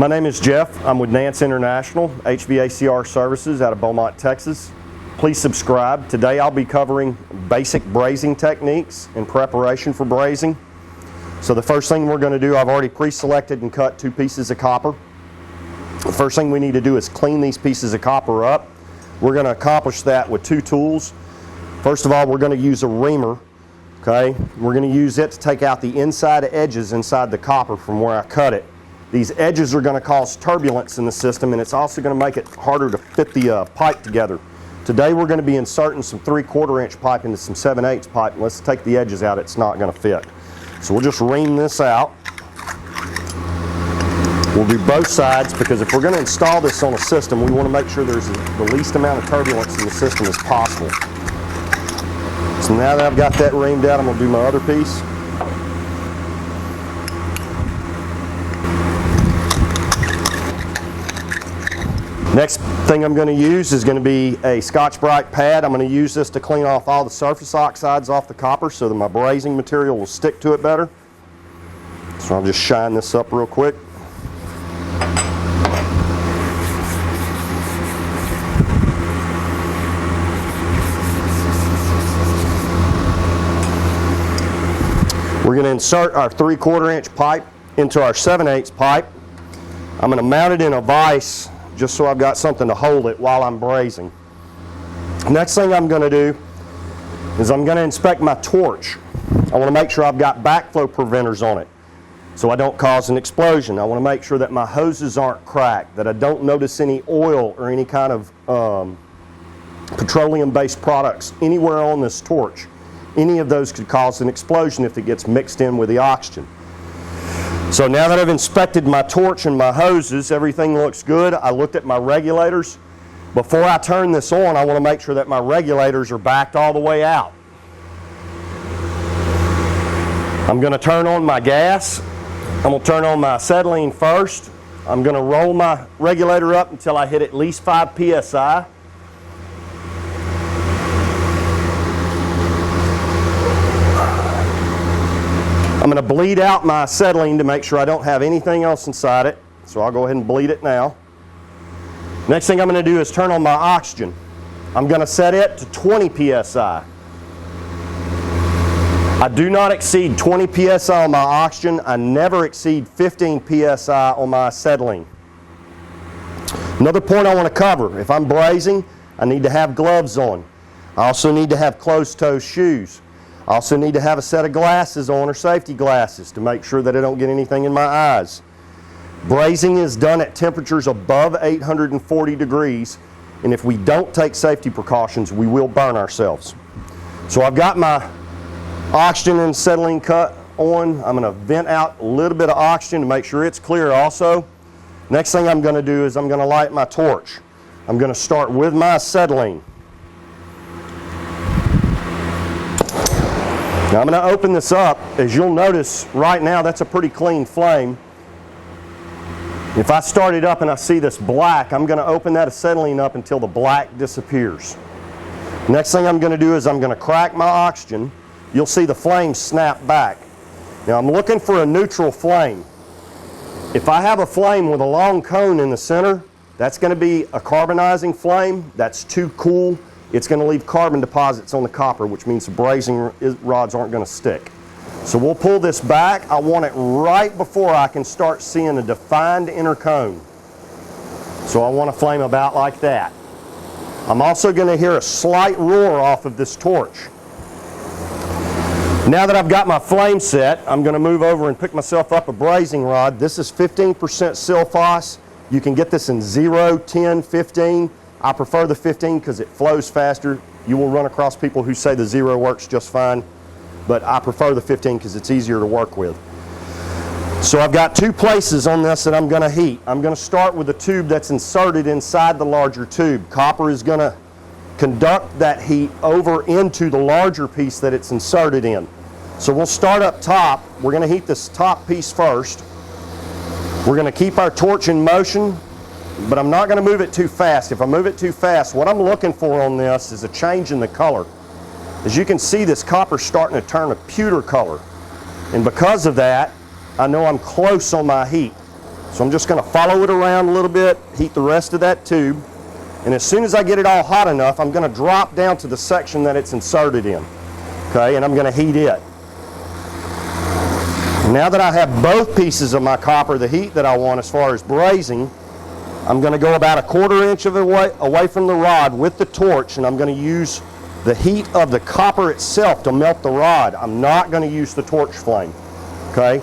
My name is Jeff. I'm with Nance International, HVACR services out of Beaumont, Texas. Please subscribe. Today I'll be covering basic brazing techniques in preparation for brazing. So the first thing we're going to do, I've already pre-selected and cut 2 pieces of copper. The first thing we need to do is clean these pieces of copper up. We're going to accomplish that with 2 tools. First of all, we're going to use a reamer. Okay, we're going to use it to take out the inside edges inside the copper from where I cut it. These edges are going to cause turbulence in the system, and it's also going to make it harder to fit the pipe together. Today we're going to be inserting some 3/4 inch pipe into some 7/8 pipe, and let's take the edges out. It's not going to fit. So we'll just ream this out. We'll do both sides because if we're going to install this on a system, we want to make sure there's the least amount of turbulence in the system as possible. So now that I've got that reamed out, I'm going to do my other piece. Next thing I'm going to use is going to be a Scotch-Brite pad. I'm going to use this to clean off all the surface oxides off the copper so that my brazing material will stick to it better. So I'll just shine this up real quick. We're going to insert our 3/4 inch pipe into our 7/8 pipe. I'm going to mount it in a vise just so I've got something to hold it while I'm brazing. Next thing I'm going to do is I'm going to inspect my torch. I want to make sure I've got backflow preventers on it so I don't cause an explosion. I want to make sure that my hoses aren't cracked, that I don't notice any oil or any kind of petroleum-based products anywhere on this torch. Any of those could cause an explosion if it gets mixed in with the oxygen. So now that I've inspected my torch and my hoses, everything looks good. I looked at my regulators. Before I turn this on, I want to make sure that my regulators are backed all the way out. I'm going to turn on my gas. I'm going to turn on my acetylene first. I'm going to roll my regulator up until I hit at least 5 psi. I'm going to bleed out my acetylene to make sure I don't have anything else inside it. So I'll go ahead and bleed it now. Next thing I'm going to do is turn on my oxygen. I'm going to set it to 20 psi. I do not exceed 20 psi on my oxygen. I never exceed 15 psi on my acetylene. Another point I want to cover, if I'm brazing, I need to have gloves on. I also need to have closed-toe shoes. I also need to have a set of glasses on, or safety glasses, to make sure that I don't get anything in my eyes. Brazing is done at temperatures above 840 degrees, and if we don't take safety precautions, we will burn ourselves. So I've got my oxygen and acetylene cut on. I'm going to vent out a little bit of oxygen to make sure it's clear also. Next thing I'm going to do is I'm going to light my torch. I'm going to start with my acetylene. Now I'm going to open this up. As you'll notice right now, that's a pretty clean flame. If I start it up and I see this black, I'm going to open that acetylene up until the black disappears. Next thing I'm going to do is I'm going to crack my oxygen. You'll see the flame snap back. Now I'm looking for a neutral flame. If I have a flame with a long cone in the center, that's going to be a carbonizing flame. That's too cool. It's going to leave carbon deposits on the copper, which means the brazing rods aren't going to stick. So we'll pull this back. I want it right before I can start seeing a defined inner cone. So I want a flame about like that. I'm also going to hear a slight roar off of this torch. Now that I've got my flame set, I'm going to move over and pick myself up a brazing rod. This is 15% Silphos. You can get this in 0, 10, 15. I prefer the 15 because it flows faster. You will run across people who say the 0 works just fine, but I prefer the 15 because it's easier to work with. So I've got 2 places on this that I'm going to heat. I'm going to start with the tube that's inserted inside the larger tube. Copper is going to conduct that heat over into the larger piece that it's inserted in. So we'll start up top. We're going to heat this top piece first. We're going to keep our torch in motion, but I'm not going to move it too fast. If I move it too fast, what I'm looking for on this is a change in the color. As you can see, this copper's starting to turn a pewter color. And because of that, I know I'm close on my heat. So I'm just going to follow it around a little bit, heat the rest of that tube, and as soon as I get it all hot enough, I'm going to drop down to the section that it's inserted in, okay, and I'm going to heat it. Now that I have both pieces of my copper the heat that I want as far as brazing, I'm going to go about a 1/4 inch away from the rod with the torch, and I'm going to use the heat of the copper itself to melt the rod. I'm not going to use the torch flame, okay?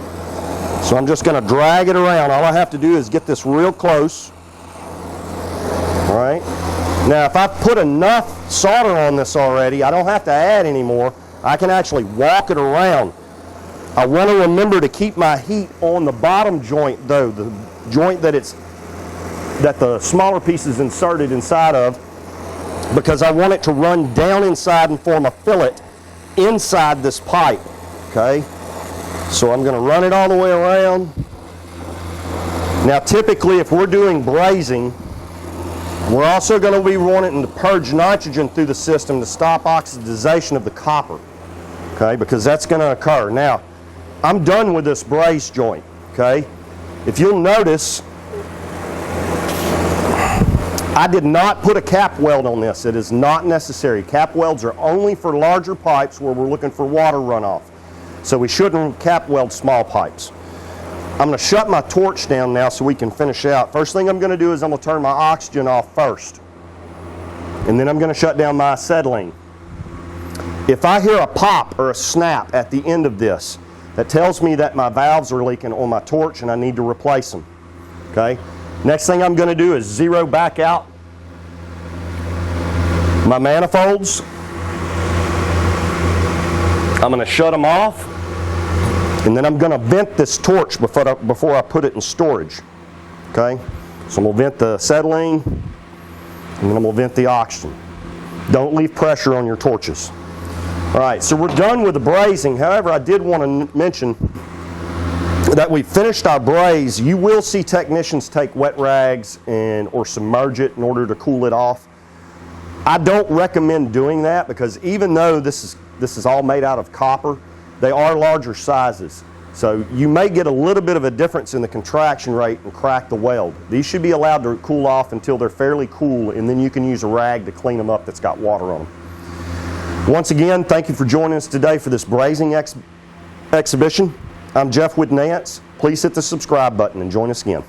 So I'm just going to drag it around. All I have to do is get this real close. All right. Now, if I've put enough solder on this already, I don't have to add any more. I can actually walk it around. I want to remember to keep my heat on the bottom joint, though, the joint that the smaller piece is inserted inside of, because I want it to run down inside and form a fillet inside this pipe. Okay. So I'm going to run it all the way around. Now typically if we're doing brazing, we're also going to be wanting to purge nitrogen through the system to stop oxidization of the copper, okay, because that's going to occur. Now I'm done with this braze joint, okay. If you'll notice, I did not put a cap weld on this. It is not necessary. Cap welds are only for larger pipes where we're looking for water runoff. So we shouldn't cap weld small pipes. I'm going to shut my torch down now so we can finish out. First thing I'm going to do is I'm going to turn my oxygen off first. And then I'm going to shut down my acetylene. If I hear a pop or a snap at the end of this, that tells me that my valves are leaking on my torch and I need to replace them. Okay? Next thing I'm going to do is zero back out my manifolds. I'm going to shut them off, and then I'm going to vent this torch before I put it in storage. Okay? So I'm going to vent the acetylene, and then I'm going to vent the oxygen. Don't leave pressure on your torches. All right, so we're done with the brazing. However, I did want to mention that we finished our braze. You will see technicians take wet rags or submerge it in order to cool it off. I don't recommend doing that because even though this is all made out of copper, they are larger sizes. So you may get a little bit of a difference in the contraction rate and crack the weld. These should be allowed to cool off until they're fairly cool, and then you can use a rag to clean them up that's got water on them. Once again, thank you for joining us today for this brazing exhibition. I'm Jeff with Nance. Please hit the subscribe button and join us again.